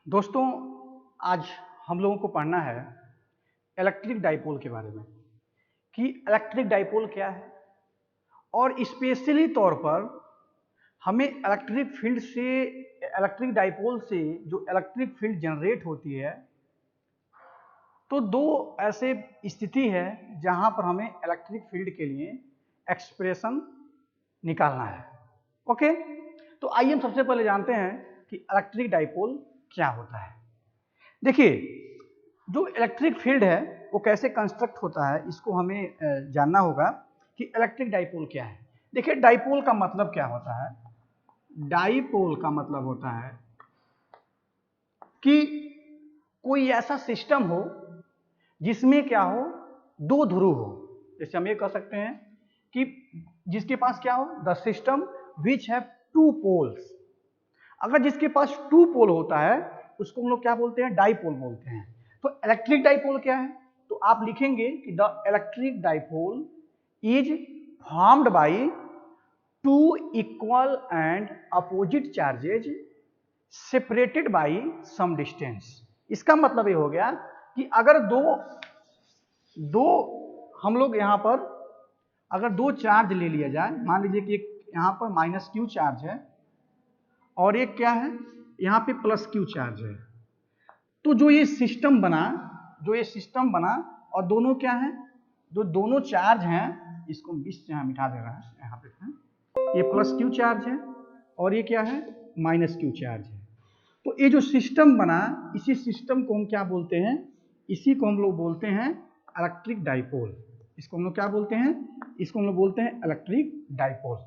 दोस्तों, आज हम लोगों को पढ़ना है इलेक्ट्रिक डाइपोल के बारे में कि इलेक्ट्रिक डाइपोल क्या है और स्पेशली तौर पर हमें इलेक्ट्रिक डाइपोल से जो इलेक्ट्रिक फील्ड जनरेट होती है, तो दो ऐसे स्थिति है जहां पर हमें इलेक्ट्रिक फील्ड के लिए एक्सप्रेशन निकालना है। ओके, तो आइए हम सबसे पहले जानते हैं कि इलेक्ट्रिक डाइपोल क्या होता है। देखिए, जो इलेक्ट्रिक फील्ड है वो कैसे कंस्ट्रक्ट होता है, इसको हमें जानना होगा कि इलेक्ट्रिक डाइपोल क्या है। देखिए, डाइपोल का मतलब क्या होता है। डाइपोल का मतलब होता है कि कोई ऐसा सिस्टम हो जिसमें क्या हो, दो ध्रुव हो। जैसे हम ये कह सकते हैं कि जिसके पास क्या हो, the system which have two poles. अगर जिसके पास टू पोल होता है उसको हम लोग क्या बोलते हैं, डाइपोल बोलते हैं। तो इलेक्ट्रिक डाइपोल क्या है, तो आप लिखेंगे कि the electric dipole is formed by two equal and opposite charges separated by some distance. इसका मतलब ये हो गया कि अगर दो हम लोग यहां पर अगर दो चार्ज ले लिया जाए, मान लीजिए कि एक यहां पर माइनस क्यू चार्ज है और एक क्या है, यहाँ पे प्लस क्यू चार्ज है। तो जो ये सिस्टम बना और दोनों क्या है, जो दोनों चार्ज हैं, इसको बीच से यहाँ मिटा दे रहा है, यहाँ पे है, ये प्लस क्यू चार्ज है और ये क्या है, माइनस क्यू चार्ज है। तो ये जो सिस्टम बना, इसी सिस्टम को हम क्या बोलते हैं, इसी को हम लोग बोलते हैं इलेक्ट्रिक डाइपोल। इसको हम लोग क्या बोलते हैं, इसको हम लोग बोलते हैं इलेक्ट्रिक डाइपोल।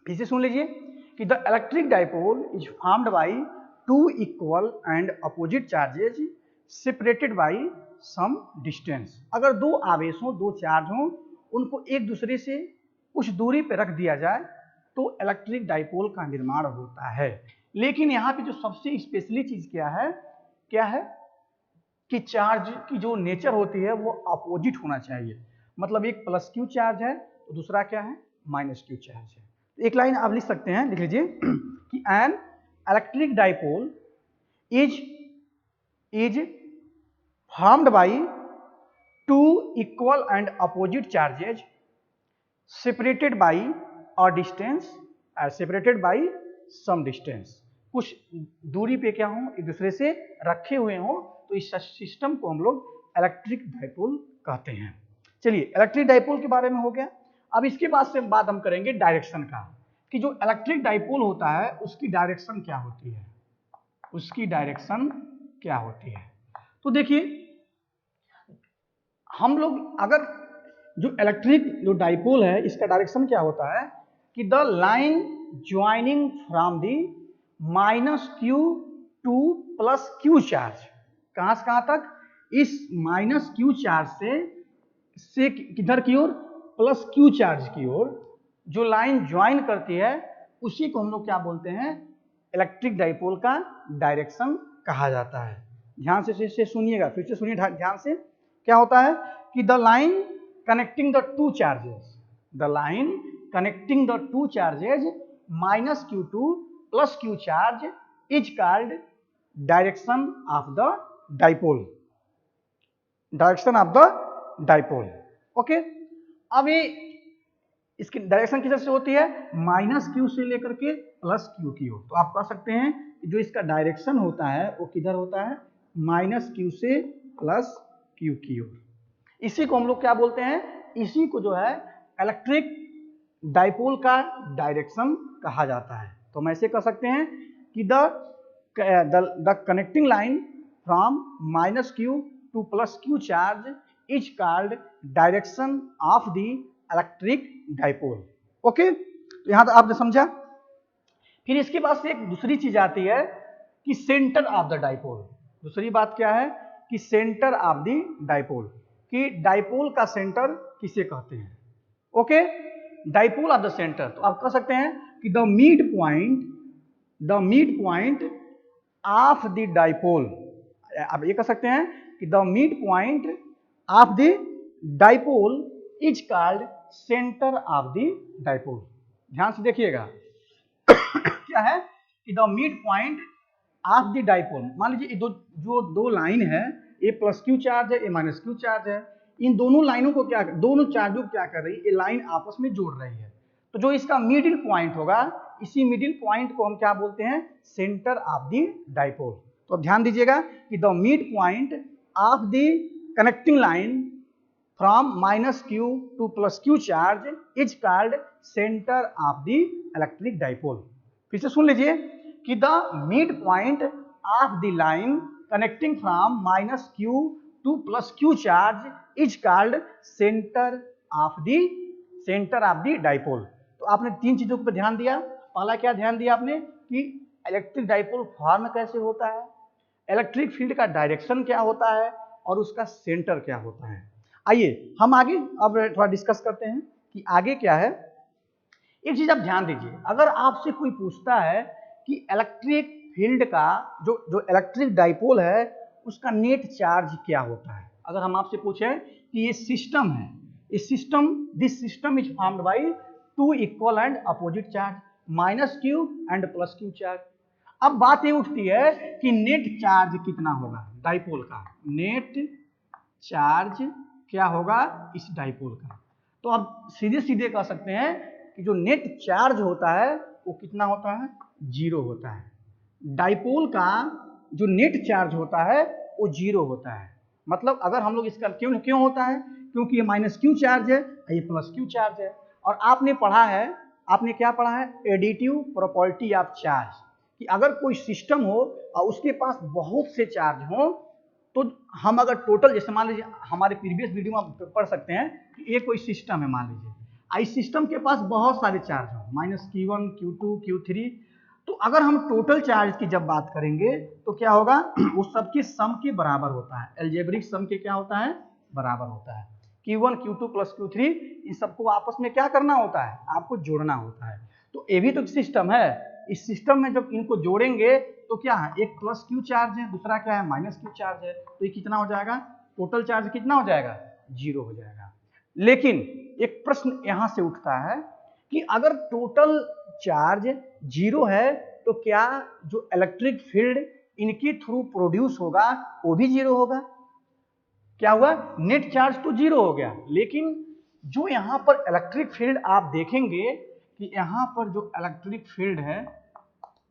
फिर से सुन लीजिए कि the electric dipole is formed by two equal and opposite charges separated by some distance. अगर दो आवेशों, दो चार्ज हों, उनको एक दूसरे से कुछ दूरी पर रख दिया जाए तो इलेक्ट्रिक डाइपोल का निर्माण होता है। लेकिन यहाँ पे जो सबसे स्पेशली चीज क्या है कि चार्ज की जो नेचर होती है वो अपोजिट होना चाहिए। मतलब एक प्लस क्यू चार्ज है तो दूसरा क्या है, माइनस क्यू चार्ज है। तो एक लाइन आप लिख सकते हैं, लिख लीजिए कि an electric dipole is formed by two equal and opposite charges separated by a distance, separated by some distance. कुछ दूरी पे क्या हो, एक दूसरे से रखे हुए हो, तो इस सिस्टम को हम लोग इलेक्ट्रिक डाइपोल कहते हैं। चलिए, इलेक्ट्रिक डाइपोल के बारे में हो गया। अब इसके बाद से बात हम करेंगे डायरेक्शन का, कि जो इलेक्ट्रिक डाइपोल होता है उसकी डायरेक्शन क्या होती है, उसकी डायरेक्शन क्या होती है। तो देखिए, हम लोग अगर जो इलेक्ट्रिक जो डाइपोल है इसका डायरेक्शन क्या होता है कि the line joining from the minus Q to plus Q charge, कहां से कहां तक, इस माइनस क्यू चार्ज से किधर की ओर, प्लस क्यू चार्ज की ओर जो लाइन ज्वाइन करती है उसी को हम लोग क्या बोलते हैं, इलेक्ट्रिक डाइपोल का डायरेक्शन कहा जाता है। ध्यान से सुनिएगा, फिर से सुनिए ध्यान से। क्या होता है कि the line connecting the two charges, the line connecting the two charges minus Q to plus Q charge is called direction of the dipole, direction of the dipole. Okay, अब ये इसकी डायरेक्शन किधर से होती है, माइनस क्यू से लेकर के प्लस क्यू की ओर। तो आप कह सकते हैं कि जो इसका डायरेक्शन होता है वो किधर होता है, माइनस क्यू से प्लस क्यू की ओर। इसी को हम लोग क्या बोलते हैं, इसी को जो है इलेक्ट्रिक डाइपोल का डायरेक्शन कहा जाता है। तो हम ऐसे कह सकते हैं कि the connecting line from minus Q to plus Q charge is called direction of the electric dipole. Okay, तो यहां तक आपने समझा। फिर इसके बाद से एक दूसरी चीज आती है कि सेंटर ऑफ द डाइपोल। दूसरी बात क्या है कि सेंटर ऑफ द डाइपोल, कि डाइपोल का सेंटर किसे कहते हैं। Okay, dipole of the centre, तो आप कह सकते हैं कि the mid point of the dipole, आप ये कह सकते हैं कि the mid point of the dipole is called centre of the dipole. ध्यान से देखिएगा क्या है कि the mid point of the dipole. मान लीजिए जो दो लाइन है, ए प्लस क्यू चार्ज है, ए माइनस क्यू चार्ज है, इन दोनों लाइनों को क्या, दोनों चार्जों को क्या कर रही है, ये लाइन आपस में जोड़ रही है। तो जो इसका मिडिल पॉइंट होगा, इसी मिडिल पॉइंट को हम क्या बोलते हैं, सेंटर ऑफ द डाइपोल। तो अब ध्यान दीजिएगा कि the mid point of the connecting line from minus q to plus q charge is called center of the electric dipole। फिर से सुन लीजिए कि the mid point of the line connecting from minus q to plus q charge is called center of the dipole। तो आपने तीन चीजों पर ध्यान दिया। पहला क्या ध्यान दिया आपने कि इलेक्ट्रिक डाइपोल फॉर्म कैसे होता है, इलेक्ट्रिक फील्ड का डायरेक्शन क्या होता है और उसका सेंटर क्या होता है। आइए हम आगे अब थोड़ा डिस्कस करते हैं कि आगे क्या है। एक चीज आप ध्यान दीजिए, अगर आपसे कोई पूछता है कि इलेक्ट्रिक फील्ड का जो इलेक्ट्रिक डाइपोल है उसका नेट चार्ज क्या होता है, अगर हम आपसे पूछें कि ये सिस्टम है, this system is formed by two equal and opposite charge minus Q and plus Q charge. अब बात ये उठती है कि नेट चार्ज कितना होगा डाइपोल का, नेट चार्ज क्या होगा इस डाइपोल का। तो आप सीधे सीधे कह सकते हैं कि जो नेट चार्ज होता है वो कितना होता है, 0 होता है। डाइपोल का जो नेट चार्ज होता है वो 0 होता है। मतलब अगर हम लोग इसका क्यों होता है, क्योंकि ये माइनस क्यू चार्ज है, ये प्लस क्यू चार्ज है। और आपने पढ़ा है, आपने क्या पढ़ा है, एडिटिव प्रॉपर्टी ऑफ चार्ज, कि अगर कोई सिस्टम हो और उसके पास बहुत से चार्ज हो तो हम अगर टोटल, जैसे मान लीजिए हमारे प्रीवियस वीडियो में आप पढ़ सकते हैं कि ये कोई सिस्टम है, मान लीजिए इस सिस्टम के पास बहुत सारे चार्ज हो, माइनस Q1 Q2 Q3, तो अगर हम टोटल चार्ज की जब बात करेंगे तो क्या होगा, वो सबके सम के बराबर होता है, एल्जेब्रिक सम के क्या होता है, बराबर होता है। Q1 Q2 प्लस Q3 इन सबको आपस में क्या करना होता है, आपको जोड़ना होता है। तो ये भी तो सिस्टम है, इस सिस्टम में जब इनको जोड़ेंगे तो क्या है, एक प्लस क्यू चार्ज है, दूसरा क्या है, माइनस क्यू चार्ज है, तो ये कितना हो जाएगा, टोटल चार्ज कितना हो जाएगा, 0 हो जाएगा। लेकिन एक प्रश्न यहां से उठता है कि अगर टोटल चार्ज 0 है तो क्या जो इलेक्ट्रिक फील्ड इनके थ्रू प्रोड्यूस होगा वो भी 0 होगा। क्या हुआ, नेट चार्ज तो 0 हो गया, लेकिन जो यहां पर इलेक्ट्रिक फील्ड आप देखेंगे कि यहां पर जो इलेक्ट्रिक फील्ड है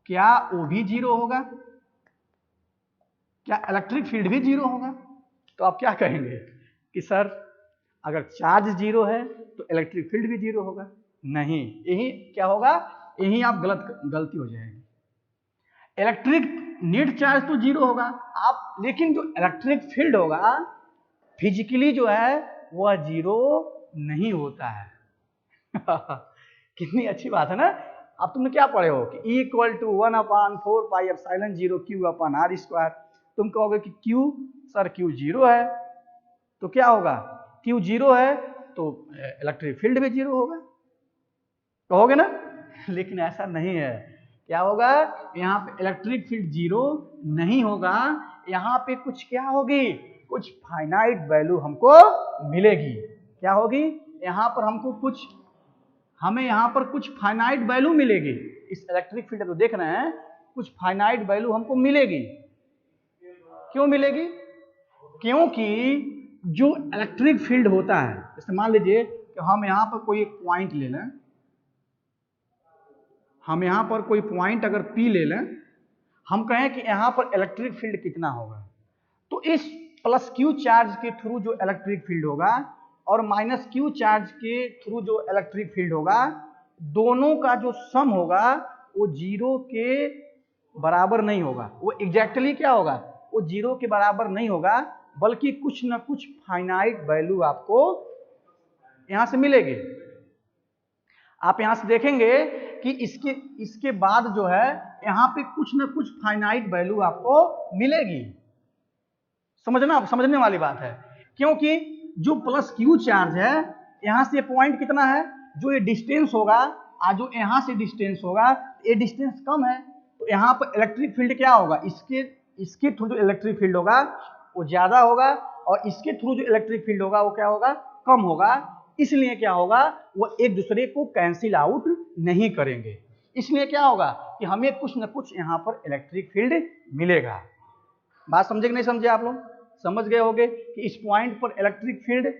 क्या वो भी 0 होगा, क्या इलेक्ट्रिक फील्ड भी 0 होगा। तो आप क्या कहेंगे कि सर अगर चार्ज 0 है तो इलेक्ट्रिक फील्ड भी 0 होगा। नहीं, यही क्या होगा, यही आप गलती हो जाएगी। इलेक्ट्रिक नेट चार्ज तो 0 होगा आप, लेकिन जो इलेक्ट्रिक फील्ड होगा फिजिकली जो है वह 0 नहीं होता है। कितनी अच्छी बात है ना। अब तुमने क्या पढ़े हो कि E equal to 1/4 pi epsilon 0 Q upon R square. तुम कहोगे कि Q, सर Q 0 है तो क्या होगा, Q 0 है तो इलेक्ट्रिक फील्ड भी 0 होगा, कहोगे ना। लेकिन ऐसा नहीं है, क्या होगा, यहाँ पे इलेक्ट्रिक फील्ड 0 नहीं होगा, यहाँ पे कुछ क्या होगी, कुछ फाइनाइट वैल्यू हमको मिलेगी। क्या होगी, यहाँ पर हमको हमें यहाँ पर कुछ फाइनाइट वैल्यू मिलेगी। इस इलेक्ट्रिक फील्ड को देख रहे हैं, कुछ फाइनाइट वैल्यू हमको मिलेगी। क्यों मिलेगी, क्योंकि जो इलेक्ट्रिक फील्ड होता है, जैसे मान लीजिए कि हम यहाँ पर कोई एक पॉइंट ले लें, हम यहाँ पर कोई पॉइंट अगर P ले लें, हम कहें कि यहाँ पर इलेक्ट्रिक फील्ड कितना होगा, तो इस प्लस क्यू चार्ज के थ्रू जो इलेक्ट्रिक फील्ड होगा और माइनस क्यू चार्ज के थ्रू जो इलेक्ट्रिक फील्ड होगा, दोनों का जो सम होगा वो 0 के बराबर नहीं होगा। वो एग्जैक्टली क्या होगा, वो 0 के बराबर नहीं होगा, बल्कि कुछ ना कुछ फाइनाइट वैल्यू आपको यहां से मिलेगी। आप यहां से देखेंगे कि इसके बाद जो है यहां पे कुछ ना कुछ फाइनाइट वैल्यू आपको मिलेगी। समझने वाली बात है, क्योंकि जो प्लस क्यू चार्ज है, यहां से पॉइंट कितना है, जो ये डिस्टेंस होगा और जो यहां से डिस्टेंस होगा, ये डिस्टेंस कम है, तो यहां पर इलेक्ट्रिक फील्ड क्या होगा, इसके थ्रू जो इलेक्ट्रिक फील्ड होगा वो ज्यादा होगा और इसके थ्रू जो इलेक्ट्रिक फील्ड होगा वो क्या होगा, कम होगा। इसलिए क्या होगा, वो एक दूसरे को कैंसिल आउट नहीं करेंगे। इसलिए क्या होगा कि हमें कुछ न कुछ यहाँ पर इलेक्ट्रिक फील्ड मिलेगा। बात समझे कि नहीं समझे आप लोग? समझ गए होंगे कि इस पॉइंट पर इलेक्ट्रिक फील्ड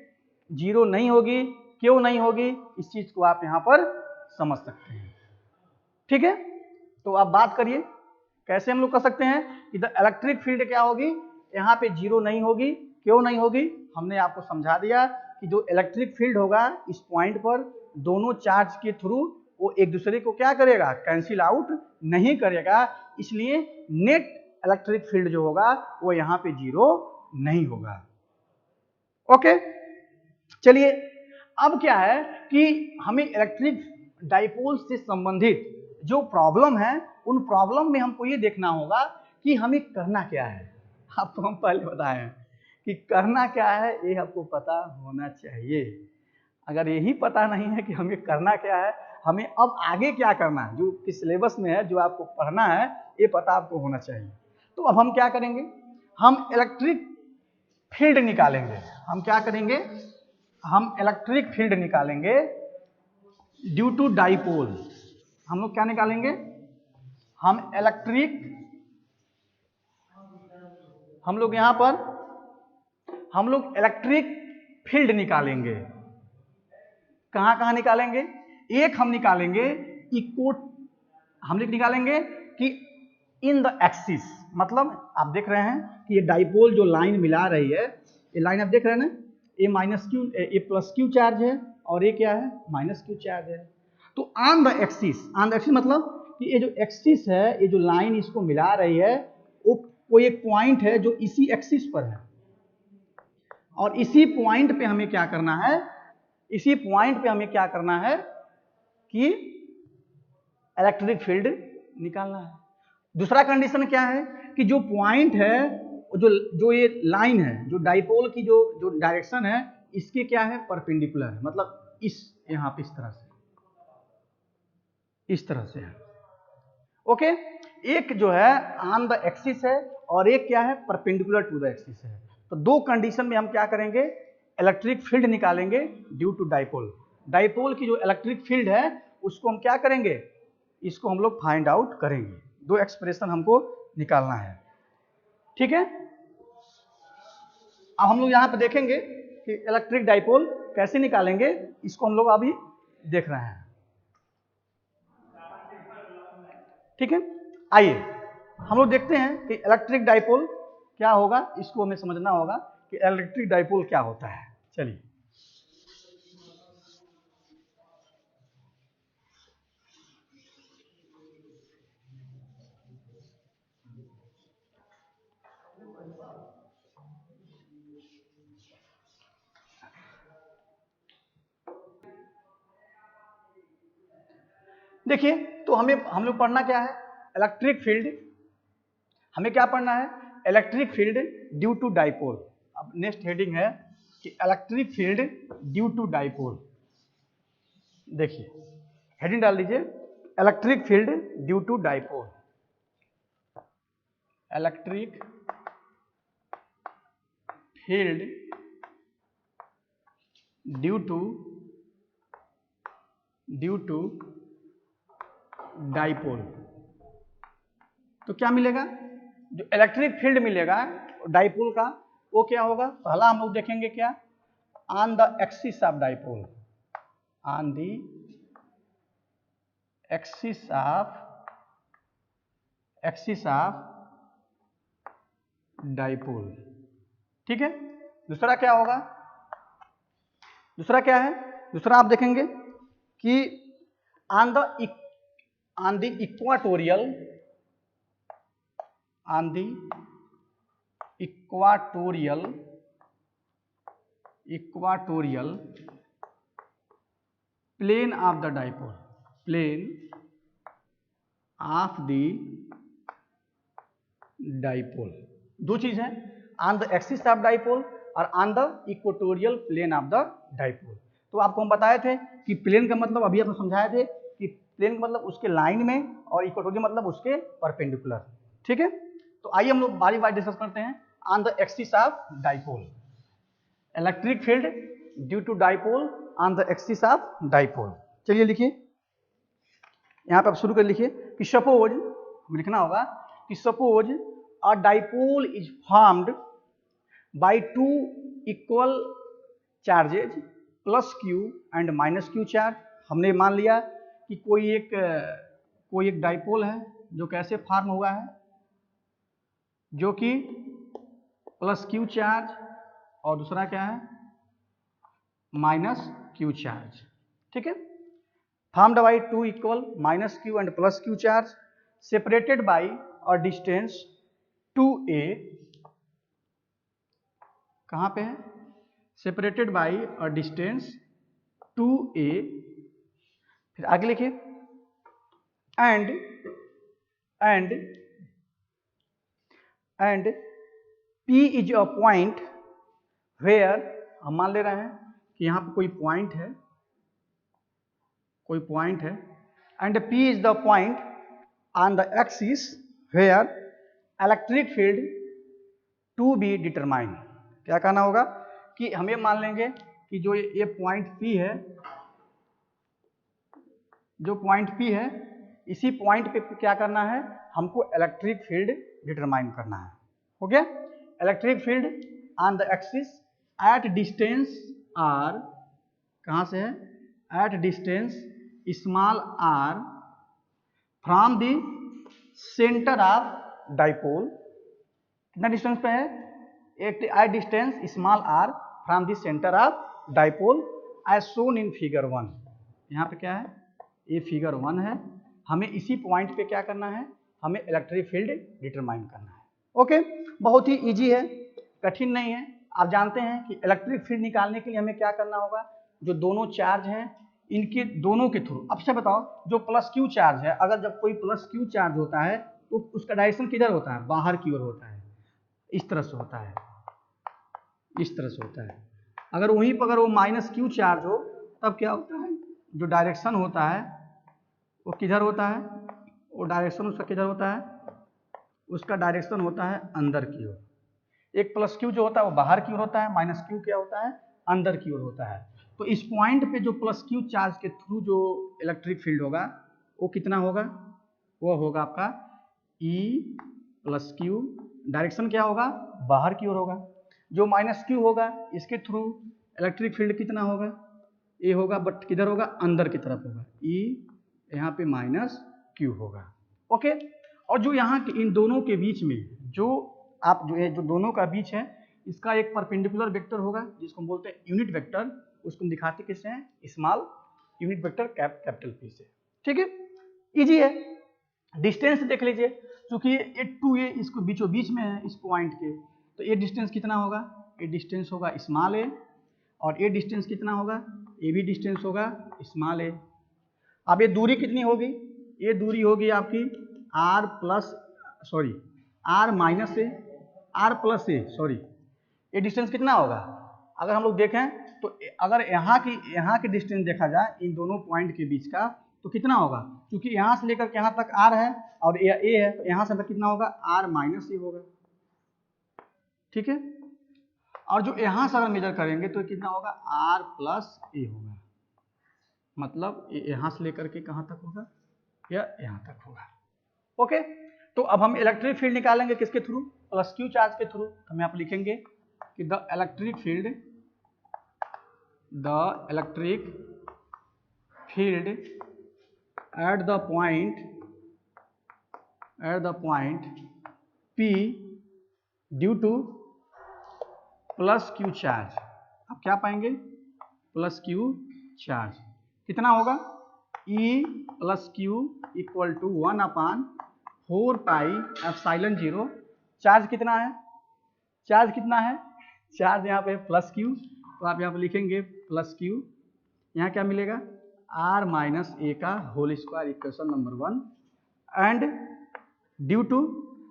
जीरो नहीं होगी। क्यों नहीं होगी, इस चीज को आप यहाँ पर समझ सकते हैं। ठीक है, तो आप बात करिए कैसे हम लोग कर सकते हैं कि द इलेक्ट्रिक फील्ड क्या होगी, यहाँ पे जीरो नहीं होगी। क्यों नहीं होगी, हमने आपको समझा दिया कि जो इलेक्ट्रिक फील्ड होगा इस पॉइंट पर दोनों चार्ज के थ्रू वो एक दूसरे को क्या करेगा, कैंसिल आउट नहीं करेगा, इसलिए नेट इलेक्ट्रिक फील्ड जो होगा वो यहाँ पे जीरो नहीं होगा। ओके, चलिए अब क्या है कि हमें इलेक्ट्रिक डाइपोल से संबंधित जो प्रॉब्लम है उन प्रॉब्लम में हमको ये देखना होगा कि हमें करना क्या है। आपको हम पहले बताए हैं कि करना क्या है ये आपको पता होना चाहिए। अगर यही पता नहीं है कि हमें करना क्या है, हमें अब आगे क्या करना है, जो कि सिलेबस में है, जो आपको पढ़ना है, ये पता आपको होना चाहिए। तो अब हम क्या करेंगे, हम इलेक्ट्रिक फील्ड निकालेंगे। हम क्या करेंगे, हम इलेक्ट्रिक फील्ड निकालेंगे ड्यू टू डाइपोल। हम लोग क्या निकालेंगे, हम लोग यहां पर हम लोग इलेक्ट्रिक फील्ड निकालेंगे। कहां कहां निकालेंगे, एक हम निकालेंगे इक्वो, हम लोग निकालेंगे कि इन द एक्सिस, मतलब आप देख रहे हैं कि ये डाइपोल जो लाइन मिला रही है, ये लाइन आप देख रहे हैं ना, ये माइनस क्यू, ये प्लस क्यू चार्ज है और ये क्या है, माइनस क्यू चार्ज है। तो on the axis, on the axis मतलब कि ये जो एक्सिस है, ये जो लाइन इसको मिला रही है, वो कोई एक पॉइंट है जो इसी एक्सिस पर है, और इसी पॉइंट पे हमें क्या करना है, इसी पॉइंट पे हमें क्या करना है कि इलेक्ट्रिक फील्ड निकालना है। दूसरा कंडीशन क्या है कि जो पॉइंट है, जो ये लाइन है, जो डाइपोल की जो डायरेक्शन है, इसके क्या है, परपेंडिकुलर है, मतलब यहां पे इस तरह से है। ओके, एक जो है ऑन द एक्सिस है और एक क्या है, परपेंडिकुलर टू द एक्सिस है। तो दो कंडीशन में हम क्या करेंगे, इलेक्ट्रिक फील्ड निकालेंगे ड्यू टू डाइपोल। डाइपोल की जो इलेक्ट्रिक फील्ड है उसको हम क्या करेंगे, इसको हम लोग फाइंड आउट करेंगे। दो एक्सप्रेशन हमको निकालना है। ठीक है, अब हम लोग यहाँ पे देखेंगे कि इलेक्ट्रिक डाइपोल कैसे निकालेंगे, इसको हम लोग अभी देख रहे हैं। ठीक है, आइए हम लोग देखते हैं कि इलेक्ट्रिक डाइपोल क्या होगा, इसको हमें समझना होगा कि इलेक्ट्रिक डाइपोल क्या होता है। चलिए, देखिए तो हम लोग पढ़ना क्या है, इलेक्ट्रिक फील्ड। हमें क्या पढ़ना है, electric field due to dipole. अब नेक्स्ट हेडिंग है कि electric field due to dipole. देखिए हेडिंग डाल दीजिए, electric field due to dipole. Electric field due to dipole. तो क्या मिलेगा, जो इलेक्ट्रिक फील्ड मिलेगा डाइपोल का, वो क्या होगा, पहला हम लोग देखेंगे क्या, on the axis of dipole, on the axis of dipole. ठीक है, दूसरा क्या होगा, दूसरा क्या है, दूसरा आप देखेंगे कि on the equatorial, on the equatorial plane of the dipole, plane of the dipole. दो चीज है, on the axis of dipole और on the equatorial plane of the dipole. तो आपको हम बताए थे कि प्लेन का मतलब, अभी आपने समझाए थे कि प्लेन का मतलब उसके लाइन में और इक्वेटोरियल मतलब उसके परपेंडिकुलर। ठीक है, तो आइए हम लोग बारी बारी डिस्कस करते हैं। On the axis of dipole, electric field due to dipole on the axis of dipole. चलिए लिखिए, यहाँ पे आप शुरू कर लिखिए कि सपोज, हमें लिखना होगा कि suppose a dipole is formed by two equal charges plus Q and minus Q charge. हमने मान लिया कि कोई एक डाइपोल है जो कैसे फॉर्म हुआ है, जो कि प्लस क्यू चार्ज और दूसरा क्या है माइनस क्यू चार्ज। ठीक है, formed by two equal minus Q and plus Q charge separated by a distance 2a। कहाँ पे है, separated by a distance 2a। फिर आगे लिखिए and P is a point where, हम मान ले रहे हैं कि यहाँ पे कोई पॉइंट है, and P is the point on the axis where electric field to be determined. क्या कहना होगा कि हम ये मान लेंगे कि जो ये पॉइंट P है, जो पॉइंट P है, इसी पॉइंट पे क्या करना है, हमको इलेक्ट्रिक फील्ड डिटरमाइन करना है। हो गया, electric field on the axis at distance r, कहाँ से है, at distance small r from the centre of dipole. कितना डिस्टेंस पे है, at distance small r from the centre of dipole as shown in figure 1। यहाँ पे क्या है, ये फिगर 1 है, हमें इसी पॉइंट पे क्या करना है, हमें इलेक्ट्रिक फील्ड डिटरमाइन करना है। ओके, बहुत ही इजी है, कठिन नहीं है। आप जानते हैं कि इलेक्ट्रिक फील्ड निकालने के लिए हमें क्या करना होगा, जो दोनों चार्ज हैं इनके दोनों के थ्रू। अब से बताओ, जो प्लस क्यू चार्ज है, अगर जब कोई प्लस क्यू चार्ज होता है तो उसका डायरेक्शन किधर होता है, बाहर की ओर होता है, इस तरह से होता है, इस तरह से होता है। अगर वहीं पर अगर वो माइनस क्यू चार्ज हो तब क्या होता है, जो डायरेक्शन होता है वो किधर होता है, वो डायरेक्शन उसका किधर होता है, उसका डायरेक्शन होता है अंदर की ओर। एक प्लस क्यू जो होता है वो बाहर की ओर होता है, माइनस क्यू क्या होता है, अंदर की ओर होता है। तो इस पॉइंट पे जो प्लस क्यू चार्ज के थ्रू जो इलेक्ट्रिक फील्ड होगा वो कितना होगा, वो होगा आपका E प्लस क्यू, डायरेक्शन क्या होगा, बाहर की ओर होगा। जो माइनस क्यू होगा इसके थ्रू इलेक्ट्रिक फील्ड कितना होगा, ये होगा, बट किधर होगा, अंदर की तरफ होगा, E यहाँ पे माइनस क्यू होगा। ओके, और जो यहाँ के इन दोनों के बीच में जो आप जो दोनों का बीच है, इसका एक परपेंडिकुलर वेक्टर होगा जिसको हम बोलते हैं यूनिट वेक्टर। उसको हम दिखाते किससे हैं, small unit vector capital P से। ठीक है, इजी है। डिस्टेंस देख लीजिए, क्योंकि ये 2a इसको बीचों बीच में है इस पॉइंट के, तो ये डिस्टेंस कितना होगा, ये डिस्टेंस होगा स्मॉल a, और ये डिस्टेंस कितना होगा, ये भी डिस्टेंस होगा स्मॉल a। अब ये दूरी कितनी होगी, ये दूरी होगी आपकी r माइनस ए, r प्लस ए, सॉरी, ये डिस्टेंस कितना होगा, अगर हम लोग देखें तो अगर यहाँ की डिस्टेंस देखा जाए इन दोनों पॉइंट के बीच का, तो कितना होगा, क्योंकि यहाँ से लेकर के यहाँ तक r है और ये a है, तो यहाँ से तक कितना होगा, r माइनस ए होगा। ठीक है, और जो यहाँ से अगर मेजर करेंगे तो कितना होगा, r प्लस ए होगा। मतलब यहाँ से लेकर के कहाँ तक होगा, या यहाँ तक होगा। ओके, तो अब हम इलेक्ट्रिक फील्ड निकालेंगे किसके थ्रू, प्लस क्यू चार्ज के थ्रू। हम यहाँ पर लिखेंगे कि the electric field at the point P due to plus Q charge. अब क्या पाएंगे, प्लस क्यू चार्ज कितना होगा, E plus Q equal to 1/4 pi epsilon 0। Charge कितना है, चार्ज यहाँ पे प्लस क्यू, तो आप यहाँ पे लिखेंगे प्लस क्यू, यहाँ क्या मिलेगा, r माइनस ए का whole square, equation number 1। And due to,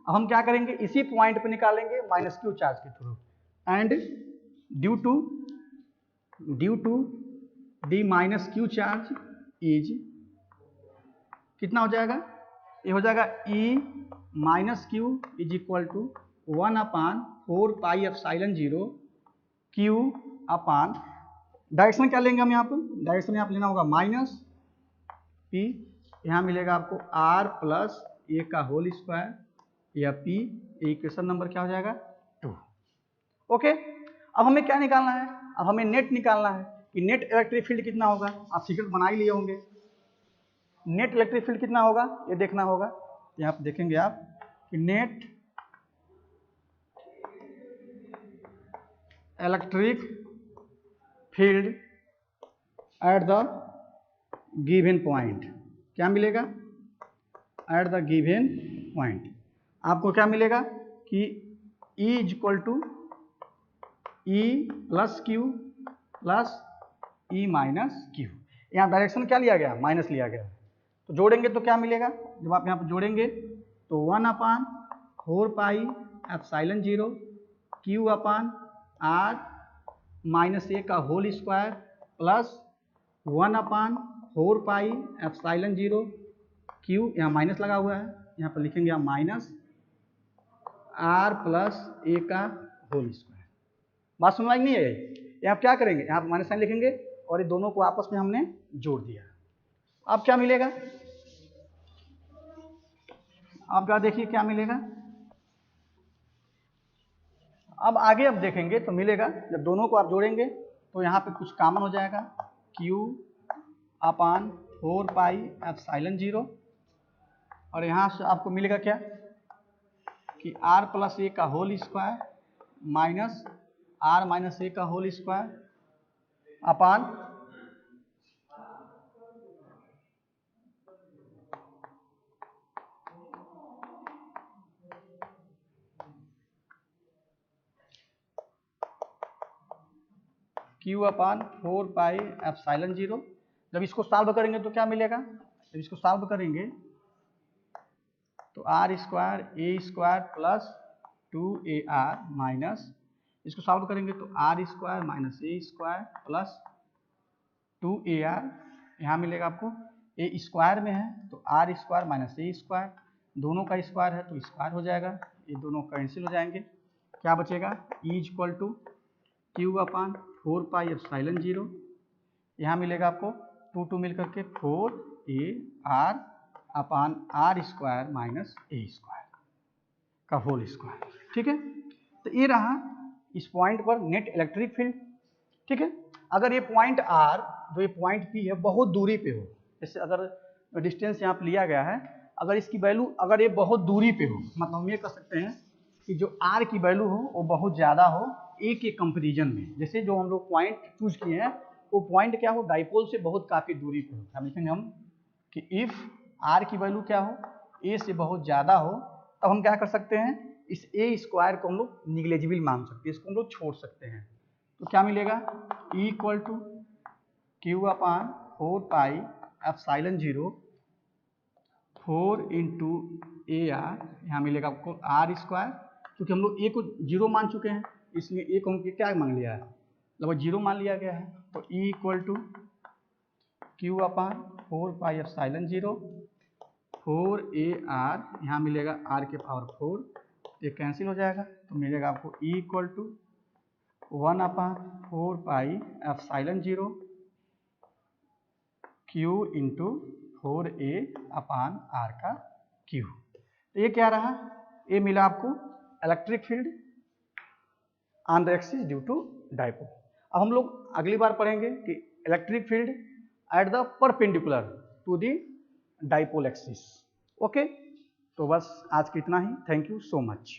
अब हम क्या करेंगे, इसी पॉइंट पे निकालेंगे माइनस क्यू चार्ज के through. And due to the minus Q charge is, कितना हो जाएगा, ये हो जाएगा E minus Q is equal to 1/4 pi epsilon 0 Q upon, direction क्या लेंगे हम यहाँ पर, डायरेक्शन यहाँ पर लेना होगा माइनस P, यहाँ मिलेगा आपको r प्लस ए का होल स्क्वायर या p, इक्वेशन नंबर क्या हो जाएगा 2। ओके, अब हमें क्या निकालना है, अब हमें नेट निकालना है कि नेट इलेक्ट्रिक फील्ड कितना होगा। आप फिगर बना ही लिए होंगे, नेट इलेक्ट्रिक फील्ड कितना होगा ये देखना होगा। यहाँ पे देखेंगे आप कि net electric field at the given point क्या मिलेगा, एट द गिवन पॉइंट आपको क्या मिलेगा कि E is equal to E plus Q plus E minus Q. यहाँ डायरेक्शन क्या लिया गया, माइनस लिया गया। तो जोड़ेंगे तो क्या मिलेगा, जब आप यहाँ पर जोड़ेंगे तो 1/4 pi epsilon 0 Q upon R minus a का whole square plus 1/4 pi epsilon 0 Q, यहाँ माइनस लगा हुआ है, यहाँ पर लिखेंगे आप माइनस आर प्लस ए का होल स्क्वायर। बात सुनवाई नहीं है, यहाँ आप क्या करेंगे, यहाँ माइनस साइन लिखेंगे और ये दोनों को आपस में हमने जोड़ दिया। अब क्या मिलेगा, अब क्या देखिए क्या मिलेगा। अब आगे अब देखेंगे तो मिलेगा, जब दोनों को आप जोड़ेंगे तो यहाँ पे कुछ कॉमन हो जाएगा, Q अपान 4 पाई एप्सिलॉन 0 और यहाँ से आपको मिलेगा क्या कि R प्लस ए का whole square minus R minus a का whole square upon Q upon 4 pi epsilon 0। जब इसको सॉल्व करेंगे तो क्या मिलेगा, जब इसको सॉल्व करेंगे तो r square a square plus 2AR minus, इसको सॉल्व करेंगे तो r square minus a square plus 2AR, यहाँ मिलेगा आपको ए स्क्वायर में है तो r square minus a square, दोनों का स्क्वायर है तो स्क्वायर हो जाएगा, ये दोनों कैंसिल हो जाएंगे, क्या बचेगा E is equal to Q upon 4 pi epsilon 0, यहाँ मिलेगा आपको 2 मिल करके 4AR upon r square minus a square का होल स्क्वायर। ठीक है, तो ये रहा इस पॉइंट पर नेट इलेक्ट्रिक फील्ड। ठीक है, अगर ये पॉइंट R जो ये पॉइंट P है बहुत दूरी पे हो, जैसे अगर डिस्टेंस यहाँ पे लिया गया है, अगर इसकी वैल्यू अगर ये बहुत दूरी पे हो, मतलब हम ये कह सकते हैं कि जो R की वैल्यू हो वो बहुत ज़्यादा हो A के कंपेरिजन में। जैसे जो हम लोग पॉइंट चूज किए हैं वो पॉइंट क्या हो, डाइपोल से बहुत काफ़ी दूरी पे हो। हम लिखेंगे हम कि इफ़ R की वैल्यू क्या हो, A से बहुत ज़्यादा हो, तब हम क्या कर सकते हैं, इस ए स्क्वायर को हम लोग निग्लेजिबल मान सकते हैं, इसको हम लोग छोड़ सकते हैं। तो क्या मिलेगा E equal to Q upon 4 pi epsilon 0 4 into AR, यहाँ मिलेगा आपको आर स्क्वायर, क्योंकि हम लोग ए को 0 मान चुके हैं इसलिए ए को हम क्या मान लिया है, लगभग 0 मान लिया गया है। तो E equal to Q upon 4 pi epsilon 0 4AR, यहाँ मिलेगा R के पावर 4, ये कैंसिल हो जाएगा तो मिलेगा आपको E equal to 1/4 pi epsilon 0 Q into 4A upon R का Q। तो ये क्या रहा, ये मिला आपको electric field on the axis due to dipole. अब हम लोग अगली बार पढ़ेंगे कि electric field at the perpendicular to the dipole axis. Okay, तो बस आज के इतना ही। Thank you so much.